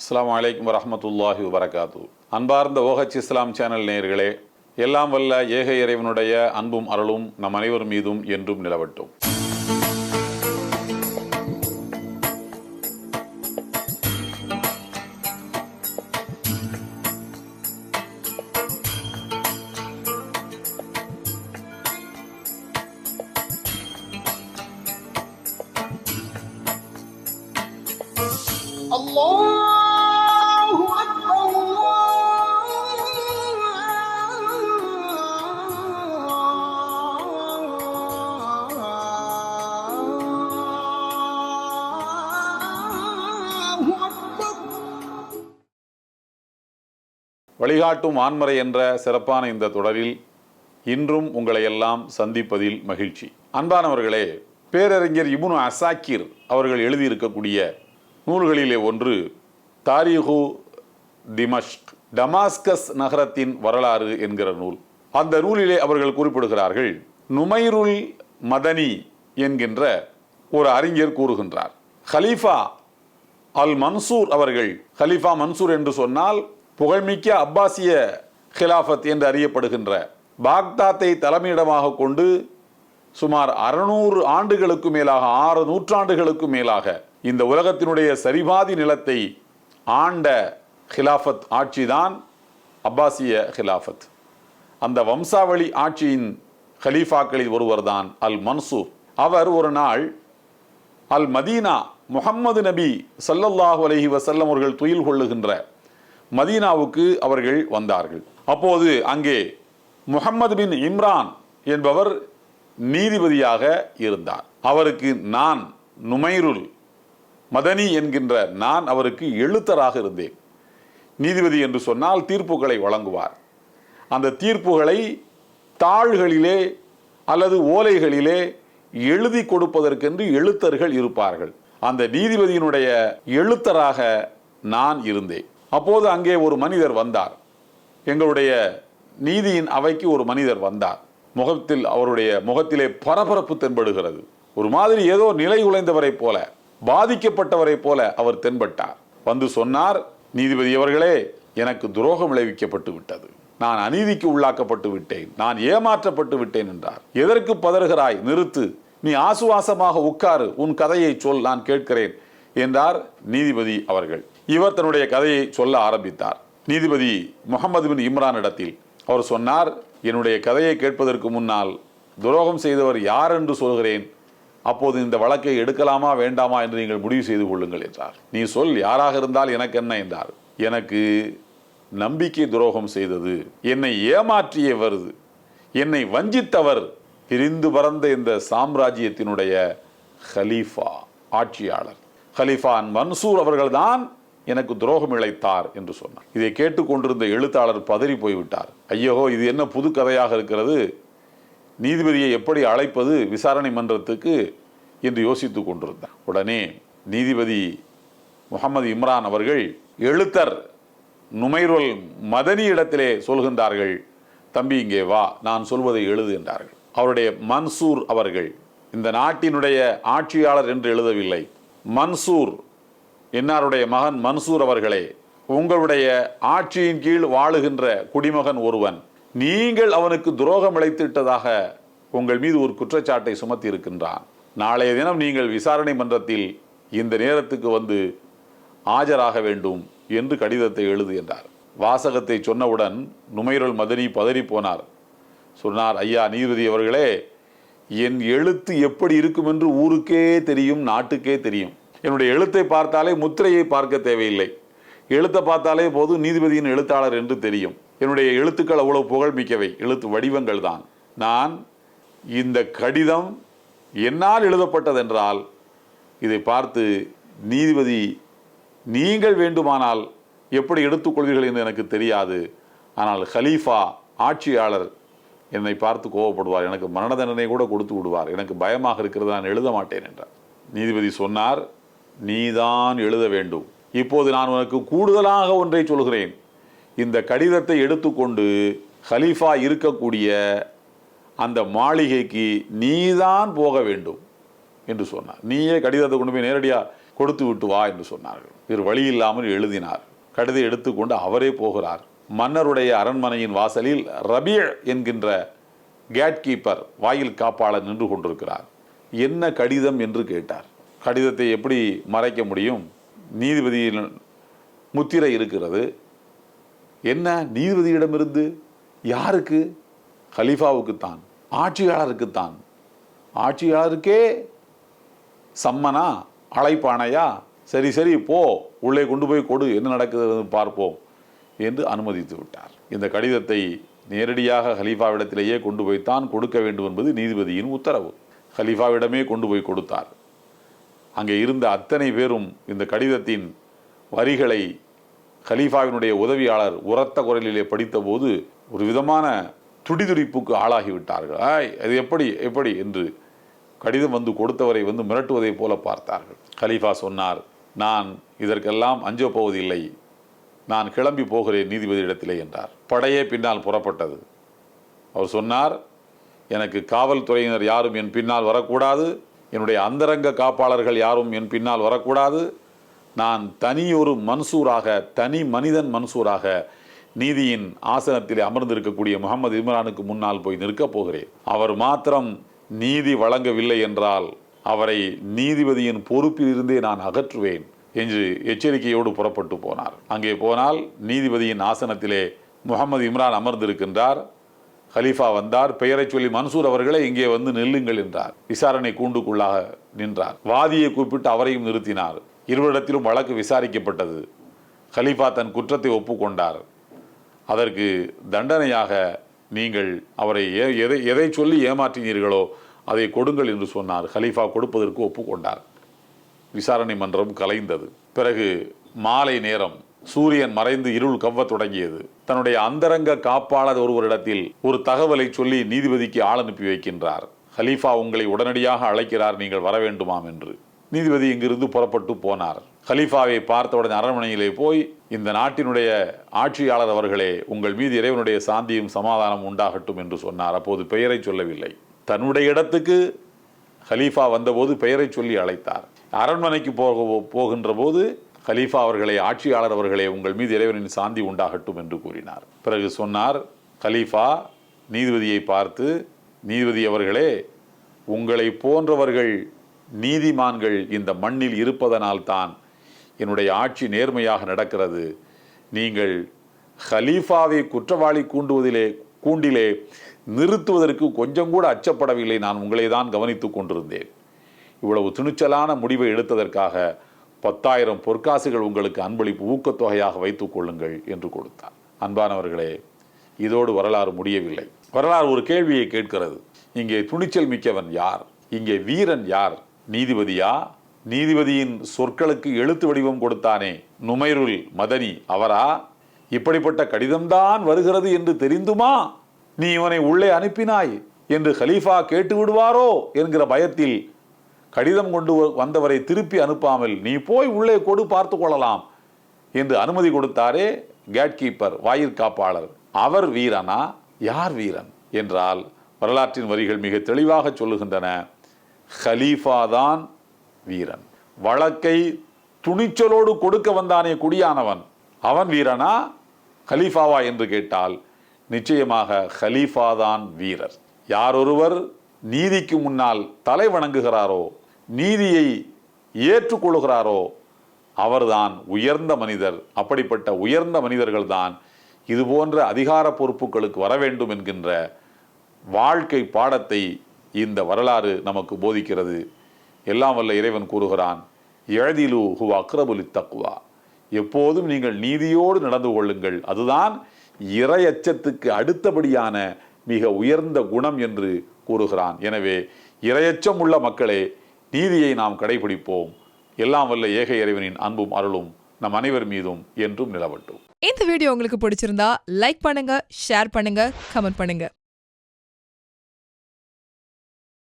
அஸ்ஸலாமு அலைக்கும் வரஹ்மத்துல்லாஹி வபரகாத்து. அன்பார்ந்த OH இஸ்லாம் சேனல் நேயர்களே, எல்லாம் வல்ல ஏக இறைவனுடைய அன்பும் அருளும் நம் அனைவர் மீதும் என்றும் நிலவட்டும். அல்லாஹு அக்பர். வழிகாட்டும் ஆன்மறை என்ற சிறப்பான இந்த தொடரில் இன்றும் உங்களை எல்லாம் சந்திப்பதில் மகிழ்ச்சி. அன்பானவர்களே, பேரறிஞர் இப்னு அசாக்கிர் அவர்கள் எழுதியிருக்கக்கூடிய நூல்களிலே ஒன்று தாரீஹு திமஷ்க், டமாஸ்கஸ் நகரத்தின் வரலாறு என்கிற நூல். அந்த நூலிலே அவர்கள் குறிப்பிடுகிறார்கள், நுமைருல் மதனி என்கின்ற ஒரு அறிஞர் கூறுகின்றார், ஹலீஃபா அல் மன்சூர் அவர்கள், ஹலீஃபா மன்சூர் என்று சொன்னால் புகழ்மிக்க அப்பாசிய ஹிலாஃபத் என்று அறியப்படுகின்ற பாக்தாத்தை தலைமையிடமாக கொண்டு சுமார் 600 ஆண்டுகளுக்கு மேலாக, 6 நூற்றாண்டுகளுக்கு மேலாக இந்த உலகத்தினுடைய சரிபாதி நிலத்தை ஆண்ட ஹிலாஃபத் ஆட்சிதான் அப்பாசிய ஹிலாஃபத். அந்த வம்சாவளி ஆட்சியின் ஹலீஃபாக்களில் ஒருவர்தான் அல் மன்சூர். அவர் ஒரு நாள் அல் மதீனா, முஹம்மது நபி ஸல்லல்லாஹு அலைஹி வஸல்லம் அவர்கள் துயில் கொள்ளுகின்ற மதீனாவுக்கு அவர்கள் வந்தார்கள். அப்போது அங்கே முஹம்மது பின் இம்ரான் என்பவர் நீதிபதியாக இருந்தார். அவருக்கு நான் நுமைருல் மதனி என்கின்ற நான் அவருக்கு எழுத்தராக இருந்தேன். நீதிபதி என்று சொன்னால் தீர்ப்புகளை வழங்குவார். அந்த தீர்ப்புகளை தாள்களிலே அல்லது ஓலைகளிலே எழுதி கொடுப்பதற்கென்று எழுத்தர்கள் இருப்பார்கள். அந்த நீதிபதியினுடைய எழுத்தராக நான் இருந்தேன். அப்போது அங்கே ஒரு மனிதர் வந்தார். எங்களுடைய நீதியின் அவைக்கு ஒரு மனிதர் வந்தார். அவருடைய முகத்திலே பரபரப்பு தென்படுகிறது. ஒரு மாதிரி ஏதோ நிலை குலைந்தவரை போல, பாதிக்கப்பட்டவரை போல அவர் தென்பட்டார். வந்து சொன்னார், நீதிபதி அவர்களே, எனக்கு துரோகம் விளைவிக்கப்பட்டு விட்டது, நான் அநீதிக்கு உள்ளாக்கப்பட்டு விட்டேன், நான் ஏமாற்றப்பட்டு விட்டேன் என்றார். எதற்கு பதறுகிறாய், நிறுத்து, நீ ஆசுவாசமாக உட்காரு, உன் கதையை சொல், நான் கேட்கிறேன் என்றார் நீதிபதி அவர்கள். இவர் தன்னுடைய கதையை சொல்ல ஆரம்பித்தார். நீதிபதி முஹம்மது பின் இம்ரான் இடத்தில் அவர் சொன்னார், என்னுடைய கதையை கேட்பதற்கு முன்னால் துரோகம் செய்தவர் யார் என்று சொல்கிறேன், அப்போது இந்த வழக்கை எடுக்கலாமா வேண்டாமா என்று நீங்கள் முடிவு செய்து கொள்ளுங்கள் என்றார். நீ சொல், யாராக இருந்தால் எனக்கு என்ன என்றார். எனக்கு நம்பிக்கை துரோகம் செய்தது, என்னை ஏமாற்றியவர், என்னை வஞ்சித்தவர் பிரிந்து பறந்த இந்த சாம்ராஜ்யத்தினுடைய ஹலீஃபா, ஆட்சியாளர் ஹலீஃபா மன்சூர் அவர்கள்தான் எனக்கு துரோகம் இழைத்தார் என்று சொன்னார். இதை கேட்டுக்கொண்டிருந்த எழுத்தாளர் பதறி போய்விட்டார். ஐயோ, இது என்ன புது கதையாக இருக்கிறது, நீதிபதியை எப்படி அழைப்பது விசாரணை மன்றத்துக்கு என்று யோசித்து கொண்டிருந்தார். உடனே நீதிபதி முஹம்மது இம்ரான் அவர்கள் எழுத்தர் நுமைருல் மதனி இடத்திலே சொல்கின்றார்கள், தம்பி இங்கே வா, நான் சொல்வதை எழுது என்றார்கள். அவருடைய மன்சூர் அவர்கள் இந்த நாட்டினுடைய ஆட்சியாளர் என்று எழுதவில்லை, மன்சூர் என்னாருடைய மகன் மன்சூர் அவர்களே, உங்களுடைய ஆட்சியின் கீழ் வாழுகின்ற குடிமகன் ஒருவன், நீங்கள் அவனுக்கு துரோகம் இழைத்திட்டதாக உங்கள் மீது ஒரு குற்றச்சாட்டை சுமத்தி இருக்கின்றான். நாளைய தினம் நீங்கள் விசாரணை மன்றத்தில் இந்த நேரத்துக்கு வந்து ஆஜராக வேண்டும் என்று கடிதத்தை எழுது என்றார். வாசகத்தை சொன்னவுடன் நுமைருல் மதனி பதறி போனார். சொன்னார், ஐயா நீதிபதி அவர்களே, என் எழுத்து எப்படி இருக்கும் என்று ஊருக்கே தெரியும், நாட்டுக்கே தெரியும். என்னுடைய எழுத்தை பார்த்தாலே முத்திரையை பார்க்க தேவையில்லை, எழுத்தை பார்த்தாலே போது நீதிபதியின் எழுத்தாளர் என்று தெரியும். என்னுடைய எழுத்துக்கள் அவ்வளவு புகழ்மிக்கவை, எழுத்து வடிவங்கள் தான். நான் இந்த கடிதம் என்னால் எழுதப்பட்டதென்றால் இதை பார்த்து நீதிபதி நீங்கள் வேண்டுமானால் எப்படி எடுத்துக்கொள்வீர்கள் என்று எனக்கு தெரியாது, ஆனால் ஹலீஃபா ஆட்சியாளர் என்னை பார்த்து கோபப்படுவார், எனக்கு மரண தண்டனை கூட கொடுத்து விடுவார், எனக்கு பயமாக இருக்கிறது, நான் எழுத மாட்டேன் என்றார். நீதிபதி சொன்னார், நீதான் எழுத வேண்டும். இப்போது நான் உனக்கு கூடுதலாக ஒன்றை சொல்கிறேன், இந்த கடிதத்தை எடுத்துக்கொண்டு ஹலீஃபா இருக்கக்கூடிய அந்த மாளிகைக்கு நீதான் போக வேண்டும் என்று சொன்னார். நீயே கடிதத்தை கொண்டு போய் நேரடியாக கொடுத்து விட்டு வா என்று சொன்னார்கள். இவர் வழி இல்லாமல் எழுதினார். கடிதை எடுத்துக்கொண்டு அவரே போகிறார். மன்னருடைய அரண்மனையின் வாசலில் ரபீழ் என்கின்ற கேட் கீப்பர், வாயில் காப்பாளர் நின்று கொண்டிருக்கிறார். என்ன கடிதம் என்று கேட்டார். கடிதத்தை எப்படி மறைக்க முடியும்? நீதிபதியின் முத்திரை இருக்கிறது. என்ன நீதிபதியிடமிருந்து? யாருக்கு? கலீஃபாவுக்குத்தான், ஆட்சியாளருக்குத்தான். ஆட்சியாளருக்கே சம்மனா, அழைப்பானையா? சரி சரி போ, உள்ளே கொண்டு போய் கொடு, என்ன நடக்குது பார்ப்போம் என்று அனுமதித்து விட்டார். இந்த கடிதத்தை நேரடியாக கலீஃபாவிடத்திலேயே கொண்டு போய்த்தான் கொடுக்க வேண்டும் என்பது நீதிபதியின் உத்தரவு. கலீஃபாவிடமே கொண்டு போய் கொடுத்தார். அங்கே இருந்த அத்தனை பேரும் இந்த கடிதத்தின் வரிகளை கலீஃபாவினுடைய உதவியாளர் உரத்த குரலிலே படித்தபோது ஒரு விதமான துடிதுடிப்புக்கு ஆளாகிவிட்டார்கள். அது எப்படி என்று கடிதம் வந்து கொடுத்தவரை வந்து மிரட்டுவதை போல பார்த்தார்கள். கலீஃபா சொன்னார், நான் இதற்கெல்லாம் அஞ்ச போவதில்லை, நான் கிளம்பி போகிறேன் நீதிபதியிடத்திலே என்றார். படையே பின்னால் புறப்பட்டது. அவர் சொன்னார், எனக்கு காவல்துறையினர் யாரும் என் பின்னால் வரக்கூடாது, என்னுடைய அந்தரங்க காப்பாளர்கள் யாரும் என் பின்னால் வரக்கூடாது. நான் தனியொரு மன்சூராக, தனி மனிதன் மன்சூராக நீதியின் ஆசனத்திலே அமர்ந்திருக்கக்கூடிய முகமது இம்ரானுக்கு முன்னால் போய் நிற்கப் போகிறேன். அவர் மாத்திரம் நீதி வழங்கவில்லை என்றால் அவரை நீதிபதியின் பொறுப்பில் இருந்தே நான் அகற்றுவேன் என்று எச்சரிக்கையோடு புறப்பட்டு போனார். அங்கே போனால் நீதிபதியின் ஆசனத்திலே முகமது இம்ரான் அமர்ந்திருக்கின்றார். கலீஃபா வந்தார். பெயரை சொல்லி, மன்சூர் அவர்களே இங்கே வந்து நில்லுங்கள் என்றார். விசாரணை கூண்டுக்குள்ளாக நின்றார். வாதியை கூப்பிட்டு அவரையும் நிறுத்தினார். இருவரிடத்திலும் வழக்கு விசாரிக்கப்பட்டது. கலீஃபா தன் குற்றத்தை ஒப்புக்கொண்டார். அதற்கு தண்டனையாக நீங்கள் அவரை எதை சொல்லி ஏமாற்றினீர்களோ அதை கொடுங்கள் என்று சொன்னார். கலீஃபா கொடுப்பதற்கு ஒப்புக்கொண்டார். விசாரணை மன்றம் கலைந்தது. பிறகு மாலை நேரம், சூரியன் மறைந்து இருள் கவ்வத் தொடங்கியது. தன்னுடைய அந்தரங்க காப்பாளர் ஒருவரிடத்தில் ஒரு தகவலை சொல்லி நீதிபதிக்கு ஆள் அனுப்பி வைக்கின்றார். கலீஃபா உங்களை உடனடியாக அழைக்கிறார், நீங்கள் வர வேண்டுமாம் என்று. நீதிபதி இங்கிருந்து புறப்பட்டு போனார். கலீஃபாவை பார்த்தவுடன் அரண்மனையிலே போய், இந்த நாட்டினுடைய ஆட்சியாளர் அவர்களே, உங்கள் மீது இறைவனுடைய சாந்தியும் சமாதானம் உண்டாகட்டும் என்று சொன்னார். அப்போது பெயரை சொல்லவில்லை. தன்னுடைய இடத்துக்கு கலீஃபா வந்தபோது பெயரை சொல்லி அழைத்தார். அரண்மனைக்கு போகின்ற போது, கலீஃபா அவர்களே, ஆட்சியாளர் அவர்களே, உங்கள் மீது இறைவனின் சாந்தி உண்டாகட்டும் என்று கூறினார். பிறகு சொன்னார் கலீஃபா நீதிபதியை பார்த்து, நீதிபதி அவர்களே, உங்களை போன்றவர்கள் நீதிமான்கள் இந்த மண்ணில் இருப்பதனால்தான் என்னுடைய ஆட்சி நேர்மையாக நடக்கிறது. நீங்கள் கலீஃபாவை குற்றவாளி கூண்டிலே நிறுத்துவதற்கு கொஞ்சம் கூட அச்சப்படவில்லை. நான் உங்களை தான் கவனித்து கொண்டிருந்தேன். இவ்வளவு துணிச்சலான முடிவை எடுத்ததற்காக 10,000 பொற்காசுகள் உங்களுக்கு அன்பளிப்பு ஊக்கத்தொகையாக வைத்துக் கொள்ளுங்கள் என்று கொடுத்தார். அன்பானவர்களே, இதோடு வரலாறு முடியவில்லை. வரலாறு ஒரு கேள்வியை கேட்கிறது. இங்கே துணிச்சல் மிக்கவன் யார்? இங்கே வீரன் யார்? நீதிபதியா? நீதிபதியின் சொற்களுக்கு எழுத்து வடிவம் கொடுத்தானே நுமைருல் மதனி, அவரா? இப்படிப்பட்ட கடிதம்தான் வருகிறது என்று தெரிந்துமா நீ இவனை உள்ளே அனுப்பினாய் என்று கலீஃபா கேட்டு விடுவாரோ என்கிற பயத்தில் கடிதம் கொண்டு வந்தவரை திருப்பி அனுப்பாமல், நீ போய் உள்ளே கொடு, பார்த்து கொள்ளலாம் என்று அனுமதி கொடுத்தாரே கேட் கீப்பர், வாயிற்காப்பாளர். அவர் வீரனா? யார் வீரன் என்றால் வரலாற்றின் வரிகள் மிக தெளிவாக சொல்லுகின்றன. கலீஃபா தான் வீரன். வழக்கை துணிச்சலோடு கொடுக்க வந்தானே குடியானவன், அவன் வீரனா கலீஃபாவா என்று கேட்டால் நிச்சயமாக கலீஃபா தான் வீரர். யாரொருவர் நீதிக்கு முன்னால் தலை வணங்குகிறாரோ, நீதியை ஏற்றுக்கொள்கிறாரோ, அவர்தான் உயர்ந்த மனிதர். அப்படிப்பட்ட உயர்ந்த மனிதர்கள் தான் இதுபோன்ற அதிகார பொறுப்புகளுக்கு வர வேண்டும் என்கின்ற வாழ்க்கை பாடத்தை இந்த வரலாறு நமக்கு போதிக்கிறது. எல்லாம் வல்ல இறைவன் கூறுகிறான், எழதிலு ஹுவ அக்ரபுலி தக்வா, எப்போதும் நீங்கள் நீதியோடு நடந்து கொள்ளுங்கள், அதுதான் இறையச்சத்துக்கு அடுத்தபடியான மிக உயர்ந்த குணம் என்று கூறுகிறான். எனவே இறையச்சம் உள்ள மக்களே, நீதியை நாம் கடைபிடிப்போம். எல்லாம் வல்ல ஏக இறைவனின் அன்பும் அருளும் நம் அனைவர் மீதும் என்றும் நிலவட்டும். இந்த வீடியோ உங்களுக்கு பிடிச்சிருந்தா லைக் பண்ணுங்க, ஷேர் பண்ணுங்க, கமெண்ட் பண்ணுங்க.